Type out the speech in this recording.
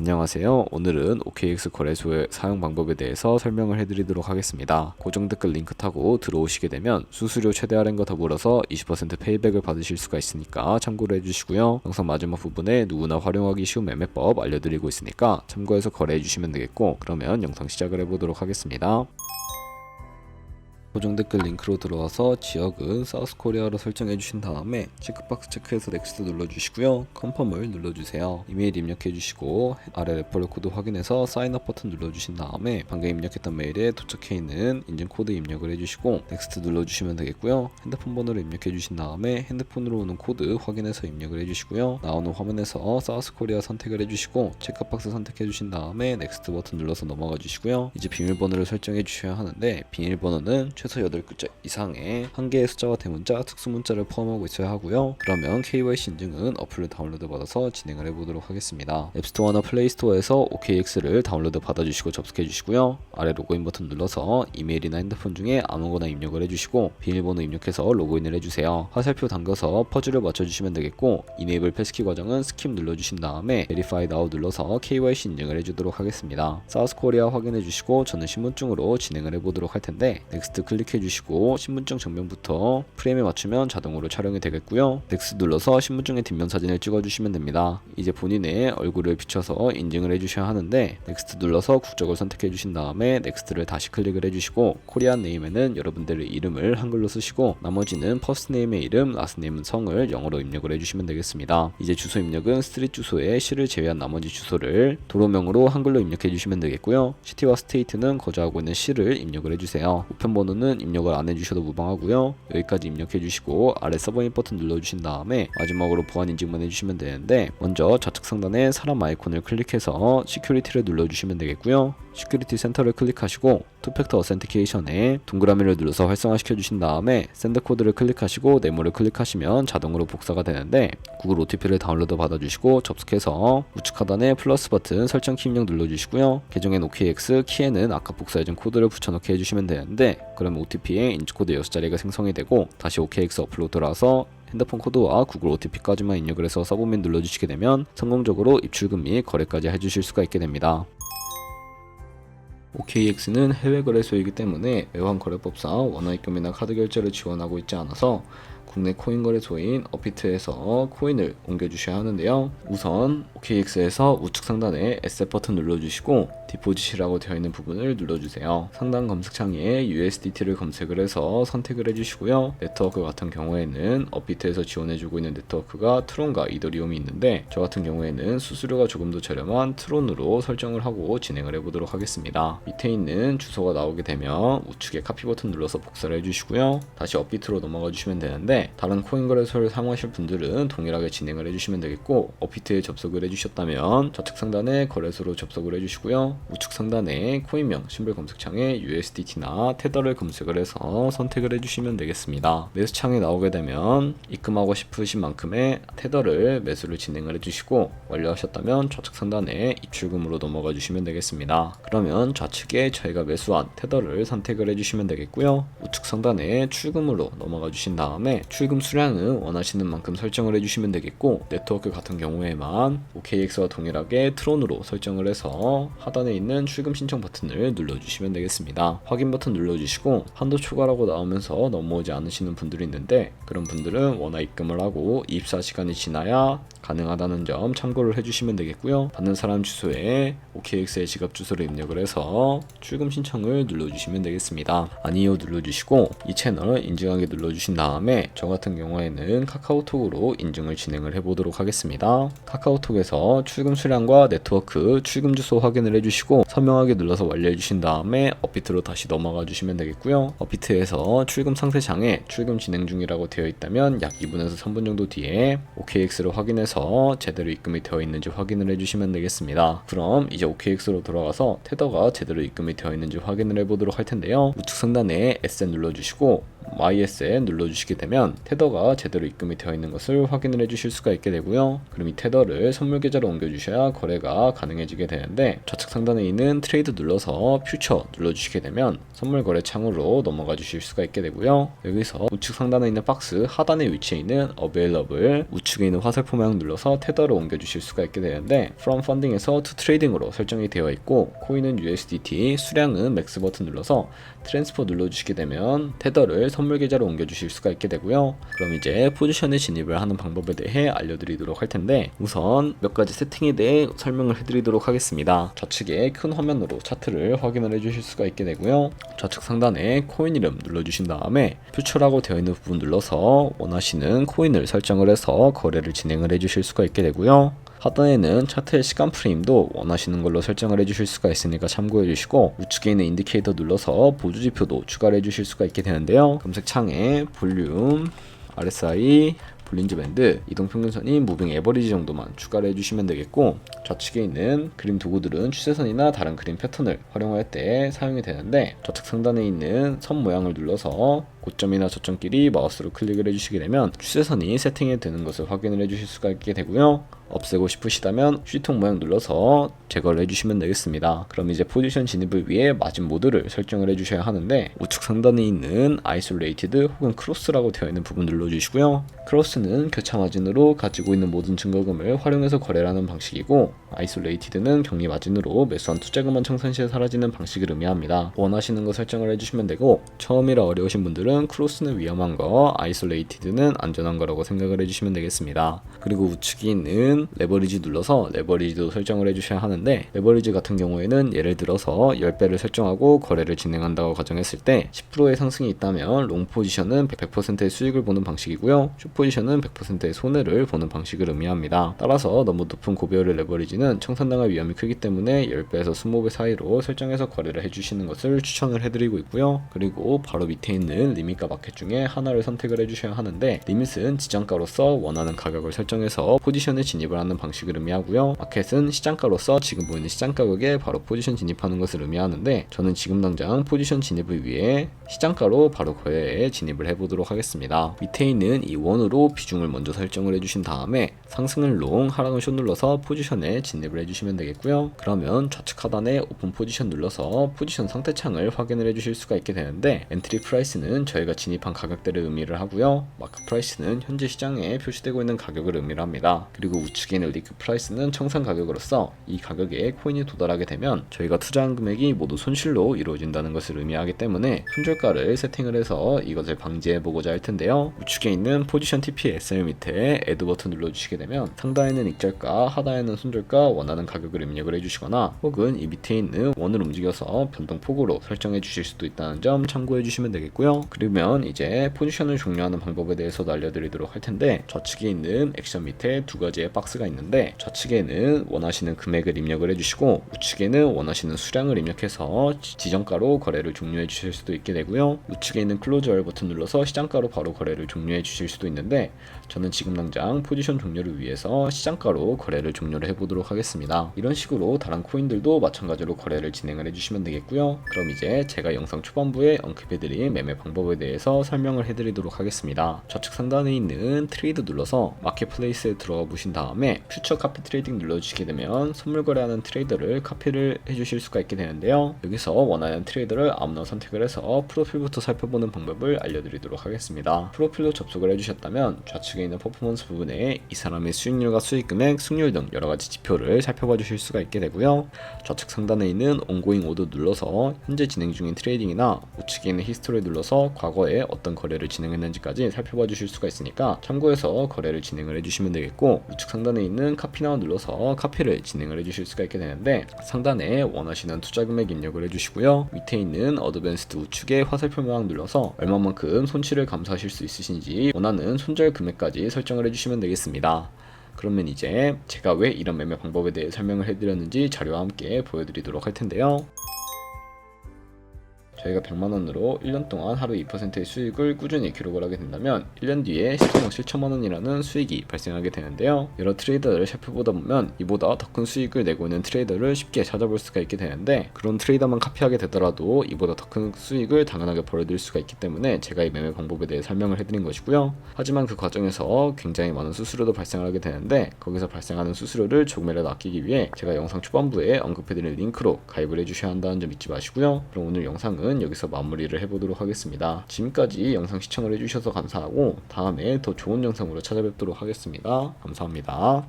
안녕하세요. 오늘은 OKX 거래소의 사용 방법에 대해서 설명을 해드리도록 하겠습니다. 고정 댓글 링크 타고 들어오시게 되면 수수료 최대 할인과 더불어서 20% 페이백을 받으실 수가 있으니까 참고로 해주시고요. 영상 마지막 부분에 누구나 활용하기 쉬운 매매법 알려드리고 있으니까 참고해서 거래해주시면 되겠고, 그러면 영상 시작을 해보도록 하겠습니다. 고정 댓글 링크로 들어와서 지역은 사우스코리아로 설정해 주신 다음에 체크박스 체크해서 넥스트 눌러주시고요. 컨펌을 눌러주세요. 이메일 입력해 주시고 아래 레퍼럴 코드 확인해서 사인업 버튼 눌러주신 다음에 방금 입력했던 메일에 도착해 있는 인증 코드 입력을 해주시고 넥스트 눌러주시면 되겠고요. 핸드폰 번호를 입력해 주신 다음에 핸드폰으로 오는 코드 확인해서 입력을 해주시고요. 나오는 화면에서 사우스코리아 선택을 해주시고 체크박스 선택해 주신 다음에 넥스트 버튼 눌러서 넘어가 주시고요. 이제 비밀번호를 설정해 주셔야 하는데, 비밀번호는 최소 8글자 이상의 한 개의 숫자와 대문자, 특수문자를 포함하고 있어야 하고요. 그러면 KYC 인증은 어플을 다운로드 받아서 진행을 해보도록 하겠습니다. 앱스토어나 플레이스토어에서 OKX를 다운로드 받아주시고 접속해 주시고요. 아래 로그인 버튼 눌러서 이메일이나 핸드폰 중에 아무거나 입력을 해주시고 비밀번호 입력해서 로그인을 해주세요. 화살표 당겨서 퍼즐을 맞춰주시면 되겠고, 이네이블 패스키 과정은 스킵 눌러주신 다음에 Verify Now 눌러서 KYC 인증을 해주도록 하겠습니다. 사우스코리아 확인해 주시고 저는 신분증으로 진행을 해보도록 할 텐데, 넥스트 클릭해 주시고 신분증 정면부터 프레임에 맞추면 자동으로 촬영이 되겠고요. 넥스트 눌러서 신분증의 뒷면 사진을 찍어 주시면 됩니다. 이제 본인의 얼굴을 비춰서 인증을 해 주셔야 하는데, 넥스트 눌러서 국적을 선택해 주신 다음에 넥스트를 다시 클릭을 해 주시고 코리안 네임에는 여러분들의 이름을 한글로 쓰시고 나머지는 퍼스트 네임의 이름, 라스트 네임은 성을 영어로 입력을 해 주시면 되겠습니다. 이제 주소 입력은 스트릿 주소에 시를 제외한 나머지 주소를 도로명으로 한글로 입력해 주시면 되겠고요. 시티와 스테이트는 거주하고 있는 시를 입력을 해 주세요. 우편번호는 입력을 안 해주셔도 무방하고요. 여기까지 입력해 주시고 아래 서브밋 버튼 눌러주신 다음에 마지막으로 보안 인증만 해주시면 되는데, 먼저 좌측 상단에 사람 아이콘을 클릭해서 시큐리티를 눌러주시면 되겠고요. 시큐리티 센터를 클릭하시고 투팩터 어센티케이션에 동그라미를 눌러서 활성화시켜 주신 다음에 샌드 코드를 클릭하시고 네모를 클릭하시면 자동으로 복사가 되는데, 구글 OTP를 다운로드 받아주시고 접속해서 우측 하단에 플러스 버튼 설정 키 입력 눌러주시고요. 계정엔 OKX, 키에는 아까 복사해준 코드를 붙여넣기 해주시면 되는데, 그러면 OTP에 인치코드 6자리가 생성이 되고 다시 OKX 어플로 돌아와서 핸드폰 코드와 구글 OTP까지만 입력을 해서 서브밋 눌러주시게 되면 성공적으로 입출금 및 거래까지 해주실 수가 있게 됩니다. OKX는 해외 거래소이기 때문에 외환거래법상 원화입금이나 카드 결제를 지원하고 있지 않아서 국내 코인 거래소인 업비트에서 코인을 옮겨주셔야 하는데요. 우선 OKX에서 우측 상단에 에셋 버튼 눌러주시고 디포짓이라고 되어 있는 부분을 눌러주세요. 상단 검색창에 USDT를 검색을 해서 선택을 해주시고요. 네트워크 같은 경우에는 업비트에서 지원해주고 있는 네트워크가 트론과 이더리움이 있는데, 저 같은 경우에는 수수료가 조금 더 저렴한 트론으로 설정을 하고 진행을 해보도록 하겠습니다. 밑에 있는 주소가 나오게 되면 우측에 카피 버튼 눌러서 복사를 해주시고요. 다시 업비트로 넘어가 주시면 되는데, 다른 코인 거래소를 사용하실 분들은 동일하게 진행을 해주시면 되겠고, 업비트에 접속을 해주셨다면 좌측 상단에 거래소로 접속을 해주시고요. 우측 상단에 코인명 심볼 검색창에 USDT나 테더를 검색을 해서 선택을 해주시면 되겠습니다. 매수창에 나오게 되면 입금하고 싶으신 만큼의 테더를 매수를 진행을 해주시고, 완료하셨다면 좌측 상단에 입출금으로 넘어가 주시면 되겠습니다. 그러면 좌측에 저희가 매수한 테더를 선택을 해주시면 되겠고요. 우측 상단에 출금으로 넘어가 주신 다음에 출금 수량은 원하시는 만큼 설정을 해주시면 되겠고, 네트워크 같은 경우에만 OKX와 동일하게 트론으로 설정을 해서 하단에 있는 출금 신청 버튼을 눌러주시면 되겠습니다. 확인 버튼 눌러주시고 한도 초과라고 나오면서 넘어오지 않으시는 분들이 있는데, 그런 분들은 원화 입금을 하고 24시간이 지나야 가능하다는 점 참고를 해주시면 되겠고요. 받는 사람 주소에 OKX의 지갑 주소를 입력을 해서 출금 신청을 눌러주시면 되겠습니다. 아니요 눌러주시고 이 채널 인증하기 눌러주신 다음에 저 같은 경우에는 카카오톡으로 인증을 진행을 해보도록 하겠습니다. 카카오톡에서 출금 수량과 네트워크, 출금 주소 확인을 해주시고 서명하기 눌러서 완료해 주신 다음에 업비트로 다시 넘어가 주시면 되겠고요. 업비트에서 출금 상세창에 출금 진행 중이라고 되어 있다면 약 2분에서 3분 정도 뒤에 OKX를 확인해서 제대로 입금이 되어 있는지 확인을 해주시면 되겠습니다. 그럼 이제 OKX로 돌아가서 테더가 제대로 입금이 되어 있는지 확인을 해보도록 할 텐데요. 우측 상단에 에셋 눌러주시고 YS에 눌러주시게 되면 테더가 제대로 입금이 되어 있는 것을 확인을 해주실 수가 있게 되고요. 그럼 이 테더를 선물 계좌로 옮겨주셔야 거래가 가능해지게 되는데, 좌측 상단에 있는 트레이드 눌러서 퓨처 눌러주시게 되면 선물 거래 창으로 넘어가 주실 수가 있게 되고요. 여기서 우측 상단에 있는 박스 하단에 위치해 있는 Available, 우측에 있는 화살표 모양 눌러서 테더를 옮겨주실 수가 있게 되는데, From Funding에서 To Trading으로 설정이 되어 있고, 코인은 USDT, 수량은 맥스 버튼 눌러서 트랜스퍼 눌러주시게 되면 테더를 선물 계좌로 옮겨주실 수가 있게 되고요. 그럼 이제 포지션에 진입을 하는 방법에 대해 알려드리도록 할 텐데, 우선 몇 가지 세팅에 대해 설명을 해드리도록 하겠습니다. 좌측에 큰 화면으로 차트를 확인을 해주실 수가 있게 되고요. 좌측 상단에 코인 이름 눌러주신 다음에 퓨처라고 되어 있는 부분 눌러서 원하시는 코인을 설정을 해서 거래를 진행을 해주실 수가 있게 되고요. 하단에는 차트의 시간 프레임도 원하시는 걸로 설정을 해주실 수가 있으니까 참고해 주시고, 우측에 있는 인디케이터 눌러서 보조 지표도 추가를 해주실 수가 있게 되는데요. 검색창에 볼륨, RSI, 볼린저 밴드, 이동평균선인 무빙 에버리지 정도만 추가를 해주시면 되겠고, 좌측에 있는 그림 도구들은 추세선이나 다른 그림 패턴을 활용할 때 사용이 되는데, 좌측 상단에 있는 선 모양을 눌러서 고점이나 저점끼리 마우스로 클릭을 해주시게 되면 추세선이 세팅이 되는 것을 확인을 해주실 수가 있게 되고요. 없애고 싶으시다면 휴지통 모양 눌러서 제거를 해주시면 되겠습니다. 그럼 이제 포지션 진입을 위해 마진 모드를 설정을 해주셔야 하는데, 우측 상단에 있는 아이솔레이티드 혹은 크로스라고 되어 있는 부분 눌러주시고요. 크로스는 교차 마진으로 가지고 있는 모든 증거금을 활용해서 거래를 하는 방식이고, 아이솔레이티드는 격리 마진으로 매수한 투자금만 청산 시에 사라지는 방식을 의미합니다. 원하시는 거 설정을 해주시면 되고, 처음이라 어려우신 분들은 크로스는 위험한 거, 아이솔레이티드는 안전한 거라고 생각을 해주시면 되겠습니다. 그리고 우측에 있는 레버리지 눌러서 레버리지도 설정을 해주셔야 하는데, 레버리지 같은 경우에는 예를 들어서 10배를 설정하고 거래를 진행한다고 가정했을 때 10%의 상승이 있다면 롱 포지션은 100%의 수익을 보는 방식이고요, 숏 포지션은 100%의 손해를 보는 방식을 의미합니다. 따라서 너무 높은 고배율의 레버리지는 청산당할 위험이 크기 때문에 10배에서 20배 사이로 설정해서 거래를 해주시는 것을 추천을 해드리고 있고요. 그리고 바로 밑에 있는 리밋과 마켓 중에 하나를 선택을 해주셔야 하는데, 리밋은 지정가로서 원하는 가격을 설정해서 포지션에 진입을 하는 방식을 의미하고요, 마켓은 시장가로서 지금 보이는 시장 가격에 바로 포지션 진입하는 것을 의미하는데, 저는 지금 당장 포지션 진입을 위해 시장가로 바로 거래에 진입을 해보도록 하겠습니다. 밑에 있는 이 원으로 비중을 먼저 설정을 해주신 다음에 상승을 롱, 하락을 숏 눌러서 포지션에 진입을 해주시면 되겠고요. 그러면 좌측 하단에 오픈 포지션 눌러서 포지션 상태창을 확인을 해주실 수가 있게 되는데, 엔트리 프라이스는 저희가 진입한 가격대를 의미를 하고요, 마크 프라이스는 현재 시장에 표시되고 있는 가격을 의미를 합니다. 그리고 우측에 있는 리크 프라이스는 청산 가격으로서 이 가격에 코인이 도달하게 되면 저희가 투자한 금액이 모두 손실로 이루어진다는 것을 의미하기 때문에 손절가를 세팅을 해서 이것을 방지해 보고자 할 텐데요. 우측에 있는 포지션 TP SL 밑에 애드 버튼 눌러주시게 되면 상단에는 익절가, 하단에는 손절가, 원하는 가격을 입력을 해주시거나, 혹은 이 밑에 있는 원을 움직여서 변동폭으로 설정해 주실 수도 있다는 점 참고해 주시면 되겠고요. 그러면 이제 포지션을 종료하는 방법에 대해서도 알려드리도록 할 텐데, 좌측에 있는 액션 밑에 두 가지의 박스가 있는데, 좌측에는 원하시는 금액을 입력을 해주시고, 우측에는 원하시는 수량을 입력해서 지정가로 거래를 종료해 주실 수도 있게 되고요, 우측에 있는 클로즈 얼 버튼 눌러서 시장가로 바로 거래를 종료해 주실 수도 있는데, 저는 지금 당장 포지션 종료를 위해서 시장가로 거래를 종료를 해보도록 하겠습니다. 이런 식으로 다른 코인들도 마찬가지로 거래를 진행을 해주시면 되겠고요. 그럼 이제 제가 영상 초반부에 언급해드린 매매 방법에 대해서 설명을 해드리도록 하겠습니다. 좌측 상단에 있는 트레이드 눌러서 마켓플레이스에 들어가 보신 다음에 퓨처 카피 트레이딩 눌러주시게 되면 선물 거래하는 트레이더를 카피를 해주실 수가 있게 되는데요. 여기서 원하는 트레이더를 아무나 선택을 해서 프로필부터 살펴보는 방법을 알려드리도록 하겠습니다. 프로필로 접속을 해주셨다면 좌측에 있는 퍼포먼스 부분에 이 사람의 수익률과 수익금액, 승률 등 여러가지 지표를 살펴봐 주실 수가 있게 되고요, 좌측 상단에 있는 온고잉 오더 눌러서 현재 진행 중인 트레이딩이나 우측에 있는 히스토리 눌러서 과거에 어떤 거래를 진행했는지까지 살펴봐 주실 수가 있으니까 참고해서 거래를 진행을 해주시면 되겠고, 우측 상단에 있는 카피나우 눌러서 카피를 진행을 해주실 수가 있게 되는데, 상단에 원하시는 투자 금액 입력을 해주시고요, 밑에 있는 어드밴스드 우측에 화살표 모양 눌러서 얼마만큼 손실을 감수하실 수 있으신지 원하는 손절 금액까지 설정을 해주시면 되겠습니다. 그러면 이제 제가 왜 이런 매매 방법에 대해 설명을 해드렸는지 자료와 함께 보여드리도록 할 텐데요. 저희가 100만원으로 1년 동안 하루 2%의 수익을 꾸준히 기록을 하게 된다면 1년 뒤에 13억 7천만원이라는 수익이 발생하게 되는데요. 여러 트레이더를 살펴보다 보면 이보다 더 큰 수익을 내고 있는 트레이더를 쉽게 찾아볼 수가 있게 되는데, 그런 트레이더만 카피하게 되더라도 이보다 더 큰 수익을 당연하게 벌어들일 수가 있기 때문에 제가 이 매매 방법에 대해 설명을 해드린 것이고요. 하지만 그 과정에서 굉장히 많은 수수료도 발생하게 되는데, 거기서 발생하는 수수료를 조금이라도 아끼기 위해 제가 영상 초반부에 언급해드린 링크로 가입을 해주셔야 한다는 점 잊지 마시고요. 그럼 오늘 영상은 여기서 마무리를 해보도록 하겠습니다. 지금까지 영상 시청을 해주셔서 감사하고 다음에 더 좋은 영상으로 찾아뵙도록 하겠습니다. 감사합니다.